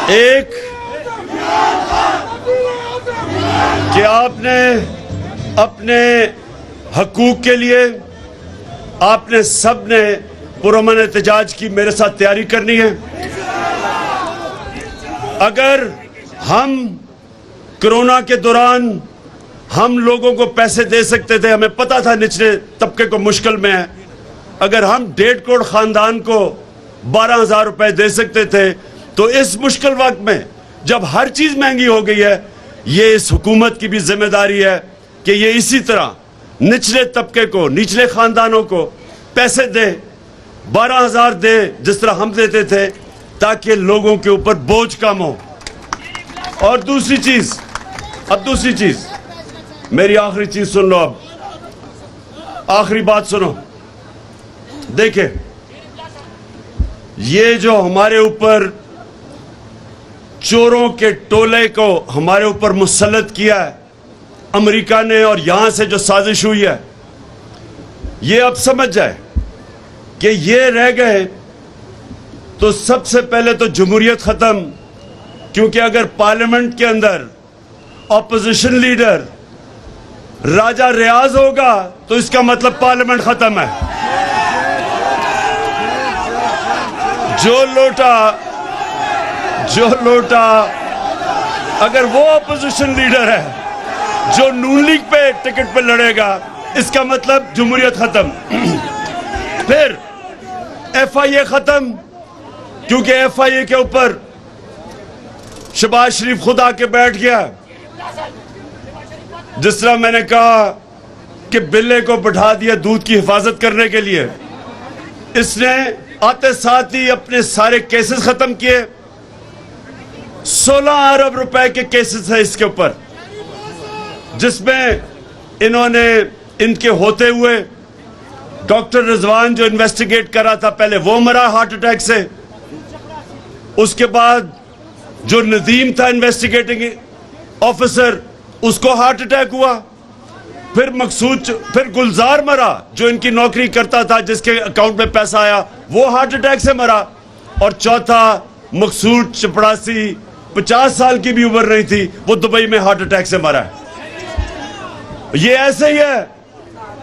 एक कि आपने अपने हकूक के लिए आपने सब ने पुरअमन एहतजाज की मेरे साथ तैयारी करनी है। अगर हम कोरोना के दौरान हम लोगों को पैसे दे सकते थे, हमें पता था निचले तबके को मुश्किल में है, अगर हम 1.5 करोड़ खानदान को 12,000 रुपए दे सकते थे, तो इस मुश्किल वक्त में जब हर चीज महंगी हो गई है, ये इस हुकूमत की भी जिम्मेदारी है कि ये इसी तरह निचले तबके को, निचले खानदानों को पैसे दे, 12,000 दे जिस तरह हम देते थे, ताकि लोगों के ऊपर बोझ कम हो। और दूसरी चीज मेरी आखिरी चीज सुन लो, अब आखिरी बात सुनो। देखिए, ये जो हमारे ऊपर चोरों के टोले को हमारे ऊपर मुसल्लत किया है अमेरिका ने, और यहां से जो साजिश हुई है, ये अब समझ जाए कि ये रह गए तो सबसे पहले तो जमहूरियत खत्म, क्योंकि अगर पार्लियामेंट के अंदर ऑपोजिशन लीडर राजा रियाज होगा तो इसका मतलब पार्लियामेंट खत्म है। जो लोटा अगर वो ऑपोजिशन लीडर है जो नून लीग पे टिकट पे लड़ेगा, इसका मतलब जमहूरियत खत्म। फिर FIA खत्म, क्योंकि FIA के ऊपर शहबाज शरीफ खुद आके बैठ गया। जिस तरह मैंने कहा कि बिल्ले को बैठा दिया दूध की हिफाजत करने के लिए, इसने आते साथ ही अपने सारे केसेस खत्म किए। 16 अरब रुपए के केसेस है इसके ऊपर, जिसमें इन्होंने इनके होते हुए डॉक्टर रिजवान जो इन्वेस्टिगेट कर रहा था, पहले वो मरा हार्ट अटैक से, उसके बाद जो नदीम था इन्वेस्टिगेटिंग ऑफिसर, उसको हार्ट अटैक हुआ। फिर गुलजार मरा जो इनकी नौकरी करता था, जिसके अकाउंट में पैसा आया, वो हार्ट अटैक से मरा। और चौथा मकसूद चपड़ासी, 50 साल की भी उम्र नहीं थी, वो दुबई में हार्ट अटैक से मरा है। ये ऐसे ही है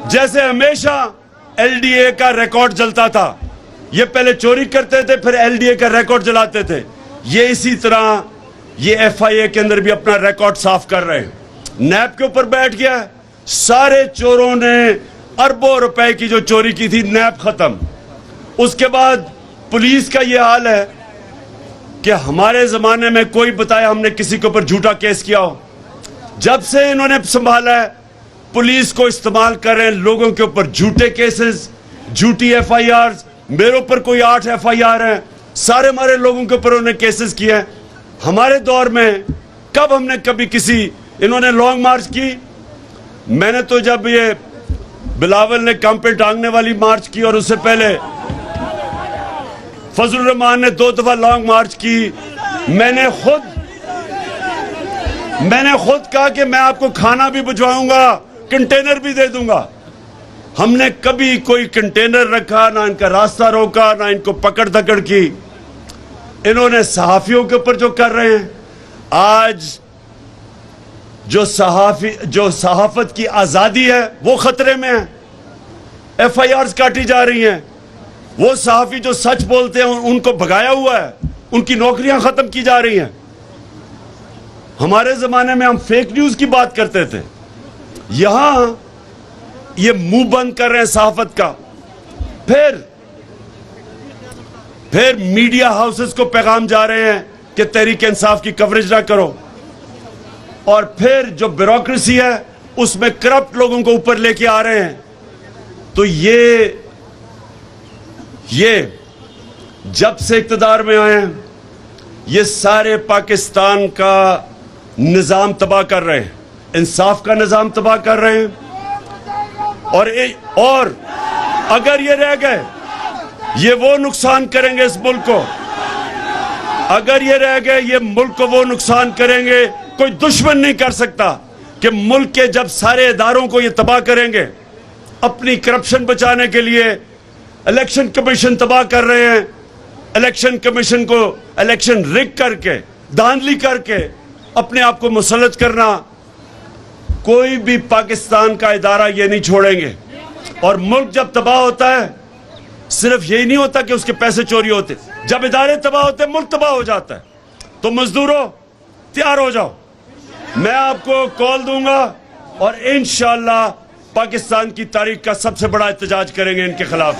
जैसे हमेशा LDA का रिकॉर्ड जलता था। ये पहले चोरी करते थे, फिर LDA का रिकॉर्ड जलाते थे। ये इसी तरह ये FIA के अंदर भी अपना रिकॉर्ड साफ कर रहे हैं। नैब के ऊपर बैठ गया, सारे चोरों ने अरबों रुपए की जो चोरी की थी, नैब खत्म। उसके बाद पुलिस का ये हाल है कि हमारे जमाने में कोई बताया हमने किसी के ऊपर झूठा केस किया हो। जब से इन्होंने संभाला है, पुलिस को इस्तेमाल कर रहे हैं लोगों के ऊपर झूठे केसेस, झूठी FIRs। मेरे ऊपर कोई 8 FIR हैं, सारे हमारे लोगों के ऊपर उन्होंने केसेस किए हैं। हमारे दौर में कब हमने कभी इन्होंने लॉन्ग मार्च की? मैंने तो जब ये बिलावल ने कम पे टांगने वाली मार्च की, और उससे पहले फजलुर रहमान ने 2 दफा लॉन्ग मार्च की। मैंने खुद कहा कि मैं आपको खाना भी भिजवाऊंगा, कंटेनर भी दे दूंगा। हमने कभी कोई कंटेनर रखा, ना इनका रास्ता रोका, ना इनको पकड़ धकड़ की। इन्होंने सहाफियों के ऊपर जो कर रहे हैं, आज जो सहाफत की आजादी है वो खतरे में है। FIRs काटी जा रही हैं। वो सहाफी जो सच बोलते हैं उनको भगाया हुआ है, उनकी नौकरियां खत्म की जा रही हैं। हमारे जमाने में हम फेक न्यूज की बात करते थे, यहां ये मुंह बंद कर रहे हैं सहाफत का। फिर मीडिया हाउसेस को पैगाम जा रहे हैं कि तहरीक इंसाफ की कवरेज ना करो। और फिर जो ब्यूरोक्रेसी है उसमें करप्ट लोगों को ऊपर लेके आ रहे हैं। तो ये जब से इख्तिदार में आए हैं, ये सारे पाकिस्तान का निजाम तबाह कर रहे हैं, इंसाफ का निजाम तबाह कर रहे हैं। और अगर ये रह गए, ये वो नुकसान करेंगे इस मुल्क को। अगर ये रह गए, ये मुल्क को वो नुकसान करेंगे, कोई दुश्मन नहीं कर सकता कि मुल्क के जब सारे इदारों को ये तबाह करेंगे। अपनी करप्शन बचाने के लिए इलेक्शन कमीशन तबाह कर रहे हैं। इलेक्शन कमीशन को इलेक्शन रिग करके धांधली करके अपने आप को मुसल्लत करना, कोई भी पाकिस्तान का इदारा ये नहीं छोड़ेंगे। और मुल्क जब तबाह होता है, सिर्फ यही नहीं होता कि उसके पैसे चोरी होते, जब इदारे तबाह होते मुल्क तबाह हो जाता है। तो मजदूरों तैयार हो जाओ, मैं आपको कॉल दूंगा और इंशाअल्लाह पाकिस्तान की तारीख का सबसे बड़ा एहतजाज करेंगे इनके खिलाफ।